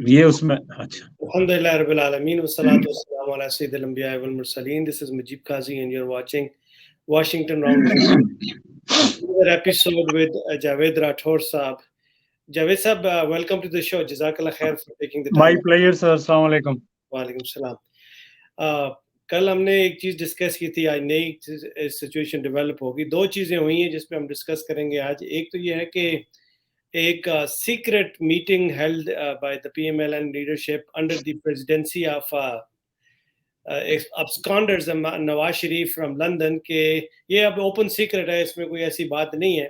یہ اس میں اچھا Alhamdulillah Rabbil Alameen wassalatu wassalamu ala sayyidil anbiya wal mursaleen. This is Mujib Qazi and you're watching Washington Roundtable. Another episode with Javed Rathore Saab. Javed Saab, welcome to the show. Jazakallah khair for taking the time. My players السلام علیکم. وعلیکم السلام. کل ہم نے ایک چیز discuss کی تھی, آج نئی سچویشن ڈیولپ ہوگی. دو چیزیں ہوئی ہیں جس پہ ہم ڈسکس کریں گے آج. ایک تو یہ ہے کہ ایک secret meeting held by the P M L N leadership under the presidency of absconders Nawaz Sharif from London, کہ یہ اب اوپن سیکرٹ ہے, اس میں کوئی ایسی بات نہیں ہے,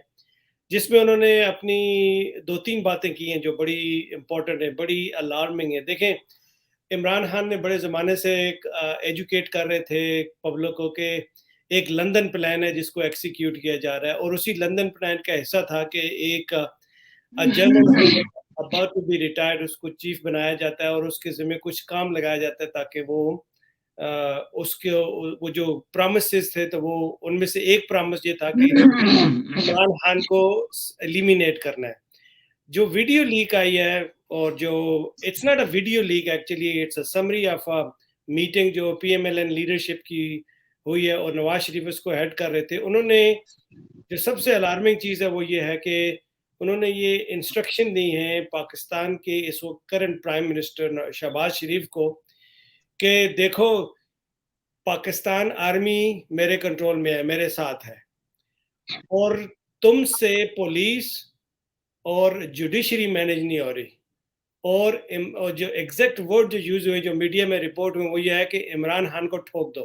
جس میں انہوں نے اپنی دو تین باتیں کی ہیں جو بڑی امپورٹنٹ ہیں, بڑی الارمنگ ہیں. دیکھیں, عمران خان نے بڑے زمانے سے ایجوکیٹ کر رہے تھے پبلک کو کہ ایک لندن پلان ہے جس کو ایکسیکیوٹ کیا جا رہا ہے, اور اسی لندن پلان کا حصہ تھا کہ ایک general about to be retired اس کو چیف بنایا جاتا ہے اور اس کے ذمہ کچھ کام لگایا جاتا ہے تاکہ وہ اس کے وہ جو پرامسز تھے تو وہ ان میں سے ایک پرامس یہ تھا کہ عمران خان کو ایلیمینیٹ کرنا ہے. جو ویڈیو لیک آئی ہے, اور جو it's not a video leak, actually it's a summary of a meeting جو P M L N leadership کی ہوئی ہے اور نواز شریف اس کو ہیڈ کر رہے تھے. انہوں نے جو سب سے الارمنگ چیز ہے وہ یہ ہے کہ انہوں نے یہ انسٹرکشن دی ہیں پاکستان کے اس وقت کرنٹ پرائم منسٹر شہباز شریف کو کہ دیکھو پاکستان آرمی میرے کنٹرول میں ہے, میرے ساتھ ہے, اور تم سے پولیس اور جوڈیشری مینیج نہیں ہو رہی. اور جو ایگزیکٹ ورڈ جو یوز ہوئے جو میڈیا میں رپورٹ ہوئے وہ یہ ہے کہ عمران خان کو ٹھوک دو.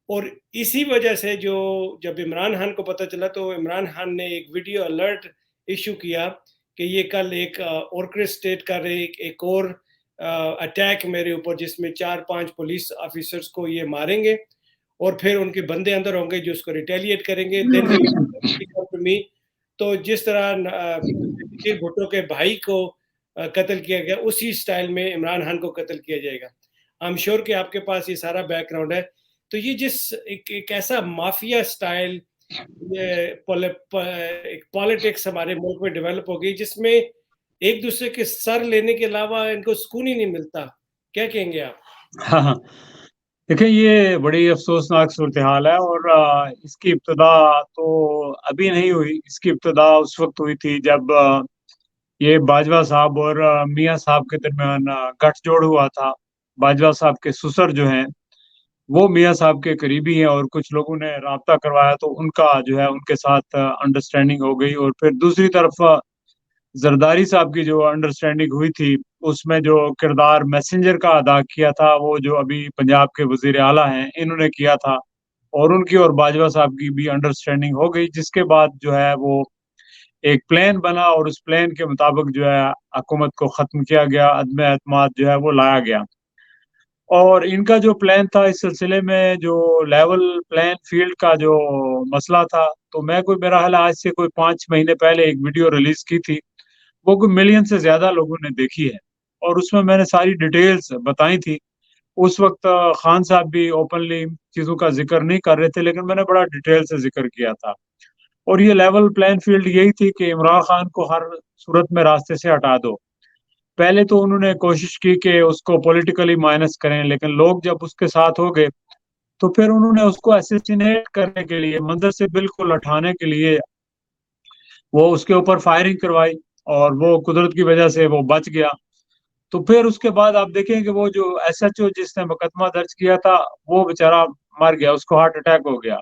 اور اسی وجہ سے جو جب عمران خان کو پتہ چلا تو عمران خان نے ایک ویڈیو الرٹ ایشو کیا کہ یہ کل ایک اورکسٹریٹ کر رہے ایک اور اٹیک میرے اوپر جس میں 4-5 پولیس آفیسرز کو یہ ماریں گے اور پھر ان کے بندے اندر ہوں گے جو اس کو ریٹیلیٹ کریں گے. تو جس طرح بھٹو کے بھائی کو قتل کیا گیا اسی سٹائل میں عمران خان کو قتل کیا جائے گا. آئی ایم شیور کہ آپ کے پاس یہ سارا بیک گراؤنڈ ہے. تو یہ جس ایک ایسا مافیا سٹائل پالیٹکس ہمارے ملک میں ڈیولپ ہو گئی جس میں ایک دوسرے کے سر لینے کے علاوہ ان کو سکون ہی نہیں ملتا. کیا کہیں گے آپ؟ ہاں دیکھیں, یہ بڑی افسوسناک صورتحال ہے, اور اس کی ابتدا تو ابھی نہیں ہوئی. اس کی ابتدا اس وقت ہوئی تھی جب یہ باجوہ صاحب اور میاں صاحب کے درمیان گٹھ جوڑ ہوا تھا. باجوہ صاحب کے سسر جو ہیں وہ میاں صاحب کے قریبی ہیں, اور کچھ لوگوں نے رابطہ کروایا تو ان کا جو ہے ان کے ساتھ انڈرسٹینڈنگ ہو گئی. اور پھر دوسری طرف زرداری صاحب کی جو انڈرسٹینڈنگ ہوئی تھی اس میں جو کردار میسنجر کا ادا کیا تھا وہ جو ابھی پنجاب کے وزیر اعلیٰ ہیں انہوں نے کیا تھا, اور ان کی اور باجوہ صاحب کی بھی انڈرسٹینڈنگ ہو گئی, جس کے بعد جو ہے وہ ایک پلان بنا اور اس پلان کے مطابق جو ہے حکومت کو ختم کیا گیا, عدم اعتماد جو ہے وہ لایا گیا. اور ان کا جو پلان تھا اس سلسلے میں جو لیول پلان فیلڈ کا جو مسئلہ تھا, تو میں میرا حال آج سے کوئی 5 مہینے پہلے ایک ویڈیو ریلیز کی تھی, وہ کوئی ملین سے زیادہ لوگوں نے دیکھی ہے, اور اس میں نے ساری ڈیٹیلز بتائی تھی. اس وقت خان صاحب بھی اوپنلی چیزوں کا ذکر نہیں کر رہے تھے, لیکن میں نے بڑا ڈیٹیل سے ذکر کیا تھا. اور یہ لیول پلین فیلڈ یہی تھی کہ عمران خان کو ہر صورت میں راستے سے ہٹا دو. پہلے تو انہوں نے کوشش کی کہ اس کو پولیٹیکلی مائنس کریں, لیکن لوگ جب اس کے ساتھ ہو گئے تو پھر انہوں نے اس کو اسیسینیٹ کرنے کے لیے, منظر سے بالکل ہٹانے کے لیے وہ اس کے اوپر فائرنگ کروائی, اور وہ قدرت کی وجہ سے وہ بچ گیا. تو پھر اس کے بعد آپ دیکھیں کہ وہ جو ایس ایچ او جس نے مقدمہ درج کیا تھا وہ بیچارہ مر گیا, اس کو ہارٹ اٹیک ہو گیا.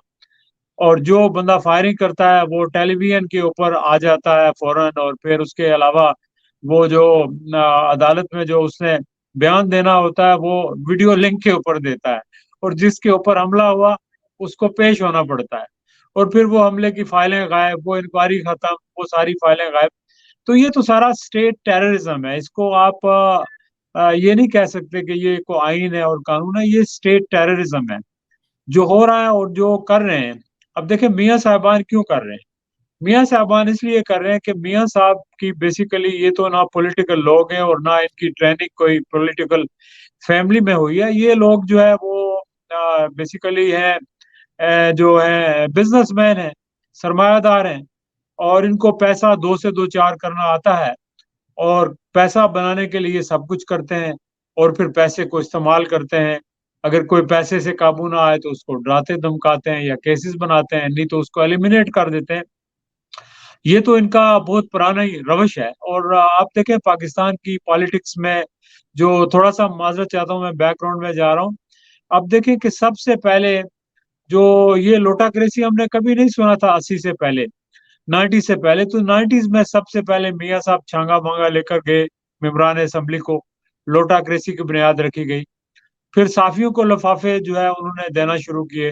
اور جو بندہ فائرنگ کرتا ہے وہ ٹیلی ویژن کے اوپر آ جاتا ہے فوراً, اور پھر اس کے علاوہ وہ جو عدالت میں جو اس نے بیان دینا ہوتا ہے وہ ویڈیو لنک کے اوپر دیتا ہے, اور جس کے اوپر حملہ ہوا اس کو پیش ہونا پڑتا ہے, اور پھر وہ حملے کی فائلیں غائب, وہ انکوائری ختم, وہ ساری فائلیں غائب. تو یہ تو سارا اسٹیٹ ٹیررزم ہے. اس کو آپ یہ نہیں کہہ سکتے کہ یہ کوئی آئین ہے اور قانون ہے, یہ اسٹیٹ ٹیررزم ہے جو ہو رہا ہے اور جو کر رہے ہیں. اب دیکھیں میاں صاحبان کیوں کر رہے ہیں. میاں صاحبان اس لیے کر رہے ہیں کہ میاں صاحب کی بیسیکلی یہ تو نہ پولیٹیکل لوگ ہیں اور نہ ان کی ٹریننگ کوئی پولیٹیکل فیملی میں ہوئی ہے. یہ لوگ جو ہے وہ بیسیکلی ہیں جو ہے بزنس مین ہیں, سرمایہ دار ہیں, اور ان کو پیسہ 2 سے 2 4 کرنا آتا ہے, اور پیسہ بنانے کے لیے سب کچھ کرتے ہیں اور پھر پیسے کو استعمال کرتے ہیں. اگر کوئی پیسے سے قابو نہ آئے تو اس کو ڈراتے دھمکاتے ہیں یا کیسز بناتے ہیں, نہیں تو اس کو ایلیمینیٹ کر دیتے ہیں. یہ تو ان کا بہت پرانا ہی روش ہے. اور آپ دیکھیں پاکستان کی پالیٹکس میں جو تھوڑا سا معذرت چاہتا ہوں, میں بیک گراؤنڈ میں جا رہا ہوں. آپ دیکھیں کہ سب سے پہلے جو یہ لوٹاکریسی ہم نے کبھی نہیں سنا تھا 80 سے پہلے, 90 سے پہلے. تو 90s میں سب سے پہلے میاں صاحب چھانگا مانگا لے کر گئے ممبران اسمبلی کو, لوٹاکریسی کی بنیاد رکھی گئی. پھر صحافیوں کو لفافے جو ہے انہوں نے دینا شروع کیے.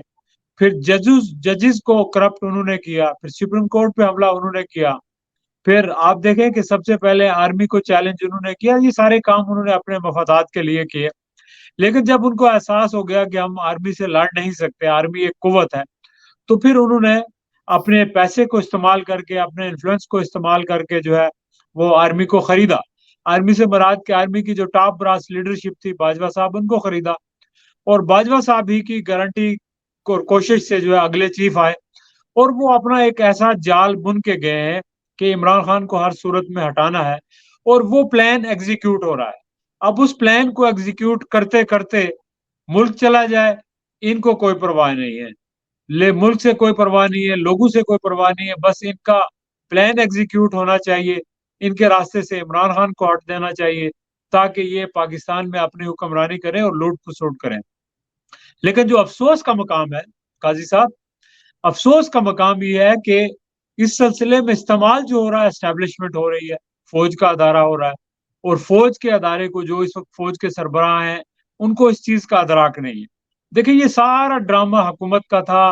پھر ججز کو کرپٹ انہوں نے کیا. پھر سپریم کورٹ پہ حملہ انہوں نے کیا. پھر آپ دیکھیں کہ سب سے پہلے آرمی کو چیلنج انہوں نے کیا. یہ سارے کام انہوں نے اپنے مفادات کے لیے کیے. لیکن جب ان کو احساس ہو گیا کہ ہم آرمی سے لڑ نہیں سکتے, آرمی ایک قوت ہے, تو پھر انہوں نے اپنے پیسے کو استعمال کر کے, اپنے انفلوئنس کو استعمال کر کے جو ہے وہ آرمی کو خریدا. آرمی سے مراد کہ آرمی کی جو ٹاپ براس لیڈرشپ تھی, باجوہ صاحب, ان کو خریدا. اور باجوہ صاحب ہی کی گارنٹی کوشش سے جو ہے اگلے چیف آئے, اور وہ اپنا ایک ایسا جال بن کے گئے ہیں کہ عمران خان کو ہر صورت میں ہٹانا ہے, اور وہ پلان ایگزیکیوٹ ہو رہا ہے. اب اس پلان کو ایگزیکیوٹ کرتے کرتے ملک چلا جائے, ان کو کوئی پرواہ نہیں ہے. ملک سے کوئی پرواہ نہیں ہے, لوگوں سے کوئی پرواہ نہیں ہے. بس ان کا پلان ایگزیکیوٹ ہونا چاہیے, ان کے راستے سے عمران خان کو ہٹ دینا چاہیے تاکہ یہ پاکستان میں اپنی حکمرانی کریں اور لوٹ پسوٹ کریں. لیکن جو افسوس کا مقام ہے قاضی صاحب, افسوس کا مقام یہ ہے کہ اس سلسلے میں استعمال جو ہو رہا ہے, اسٹیبلشمنٹ ہو رہی ہے, فوج کا ادارہ ہو رہا ہے, اور فوج کے ادارے کو جو اس وقت فوج کے سربراہ ہیں ان کو اس چیز کا ادراک نہیں ہے. دیکھیں یہ سارا ڈرامہ حکومت کا تھا.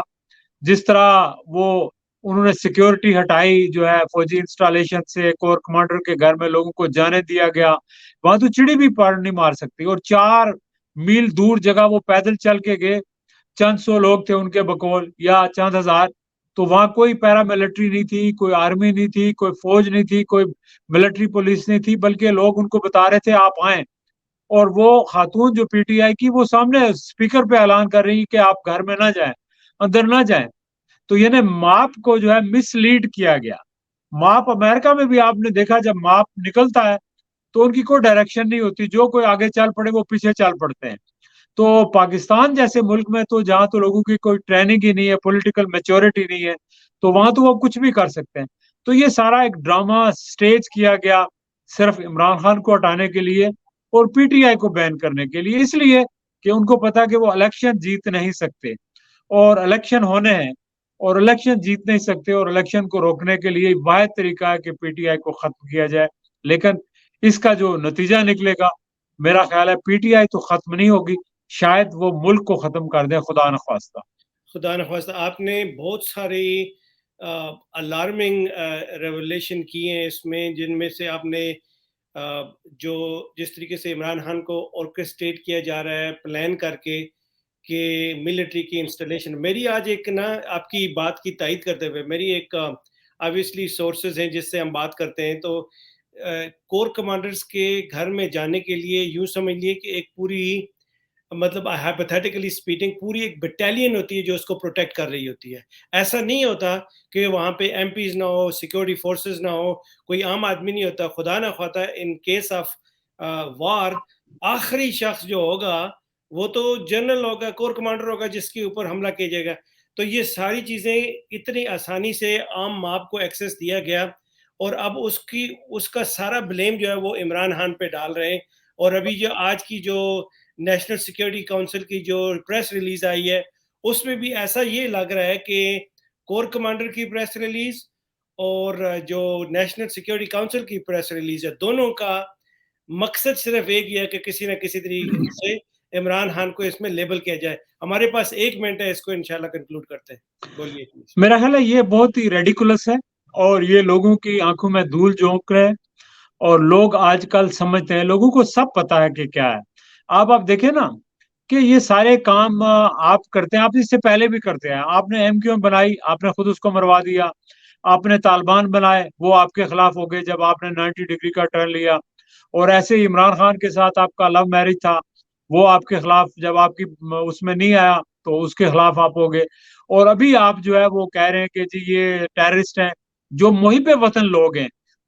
جس طرح وہ انہوں نے سیکیورٹی ہٹائی جو ہے فوجی انسٹالیشن سے, کور کمانڈر کے گھر میں لوگوں کو جانے دیا گیا, وہاں تو چڑی بھی پار نہیں مار سکتی. اور 4 میل دور جگہ وہ پیدل چل کے گئے, چند سو لوگ تھے ان کے بقول یا چند ہزار. تو وہاں کوئی پیرا ملٹری نہیں تھی, کوئی آرمی نہیں تھی, کوئی فوج نہیں تھی, کوئی ملٹری پولیس نہیں تھی, بلکہ لوگ ان کو بتا رہے تھے آپ آئیں. اور وہ خاتون جو پی ٹی آئی کی, وہ سامنے اسپیکر پہ اعلان کر رہی کہ آپ گھر میں نہ جائیں, اندر نہ جائیں. تو یعنی ماپ کو جو ہے مس لیڈ کیا گیا. ماپ امریکہ میں بھی آپ نے دیکھا جب ماپ نکلتا ہے تو ان کی کوئی ڈائریکشن نہیں ہوتی, جو کوئی آگے چل پڑے وہ پیچھے چل پڑتے ہیں. تو پاکستان جیسے ملک میں تو جہاں تو لوگوں کی کوئی ٹریننگ ہی نہیں ہے, پولیٹیکل میچورٹی نہیں ہے, تو وہاں تو وہ کچھ بھی کر سکتے ہیں. تو یہ سارا ایک ڈرامہ سٹیج کیا گیا صرف عمران خان کو ہٹانے کے لیے اور پی ٹی آئی کو بین کرنے کے لیے, اس لیے کہ ان کو پتا کہ وہ الیکشن جیت نہیں سکتے, اور الیکشن ہونے ہیں اور الیکشن جیت نہیں سکتے, اور الیکشن کو روکنے کے لیے واحد طریقہ ہے کہ پی ٹی آئی کو ختم کیا جائے. لیکن اس کا جو نتیجہ نکلے گا, میرا خیال ہے پی ٹی آئی تو ختم نہیں ہوگی, شاید وہ ملک کو ختم کر دیں, خدا نخواستہ. خدا نخواستہ. آپ نے بہت ساری الارمنگ ریولیشن کی ہیں اس میں, جن میں سے آپ نے جو جس طریقے سے عمران خان کو آرکسٹریٹ کیا جا رہا ہے پلان کر کے کہ ملٹری کی انسٹالیشن. میری آج ایک نا آپ کی بات کی تائید کرتے ہوئے, میری ایک آبویسلی سورسز ہیں جس سے ہم بات کرتے ہیں, تو کور کمانڈرز کے گھر میں جانے کے لیے یوں سمجھ لیے کہ ایک پوری مطلب ہائپوتھیٹیکلی اسپیکنگ پوری ایک بٹالین ہوتی ہے جو اس کو پروٹیکٹ کر رہی ہوتی ہے. ایسا نہیں ہوتا کہ وہاں پہ ایم پیز نہ ہو, سیکورٹی فورسز نہ ہو, کوئی عام آدمی نہیں ہوتا. خدا نہ خواستہ ان کیس آف وار آخری شخص جو ہوگا وہ تو جنرل ہوگا, کور کمانڈر ہوگا جس کے اوپر حملہ کیا جائے گا. تو یہ ساری چیزیں اتنی آسانی سے عام ماپ کو ایکسیس دیا گیا, اور اب اس کا سارا بلیم جو ہے وہ عمران خان پہ ڈال رہے ہیں. اور ابھی جو آج کی جو نیشنل سیکیورٹی کونسل کی جو پریس ریلیز آئی ہے اس میں بھی ایسا یہ لگ رہا ہے کہ کور کمانڈر کی پریس ریلیز اور جو نیشنل سیکیورٹی کونسل کی پریس ریلیز ہے, دونوں کا مقصد صرف ایک ہی ہے کہ کسی نہ کسی طریقے سے عمران خان کو اس میں لیبل کیا جائے. ہمارے پاس 1 منٹ ہے, اس کو انشاءاللہ کنکلوڈ کرتے ہیں. بولیے. میرا خیال ہے یہ بہت ہی ریڈیکولس ہے, اور یہ لوگوں کی آنکھوں میں دھول جھونک رہے, اور لوگ آج کل سمجھتے ہیں, لوگوں کو سب پتا ہے کہ کیا ہے. آپ دیکھیں نا کہ یہ سارے کام آپ کرتے ہیں, آپ اس سے پہلے بھی کرتے ہیں. آپ نے ایم کیو ایم بنائی, آپ نے خود اس کو مروا دیا. آپ نے طالبان بنائے, وہ آپ کے خلاف ہو گئے جب آپ نے 90 ڈگری کا ٹرن لیا. اور ایسے ہی عمران خان کے ساتھ آپ کا لو میرج تھا, وہ آپ کے خلاف جب آپ کی اس میں نہیں آیا تو اس کے خلاف آپ ہو گئے. اور ابھی آپ جو ہے وہ کہہ رہے ہیں کہ جی یہ ٹیررسٹ ہیں. جو محب وطن لوگ ہیں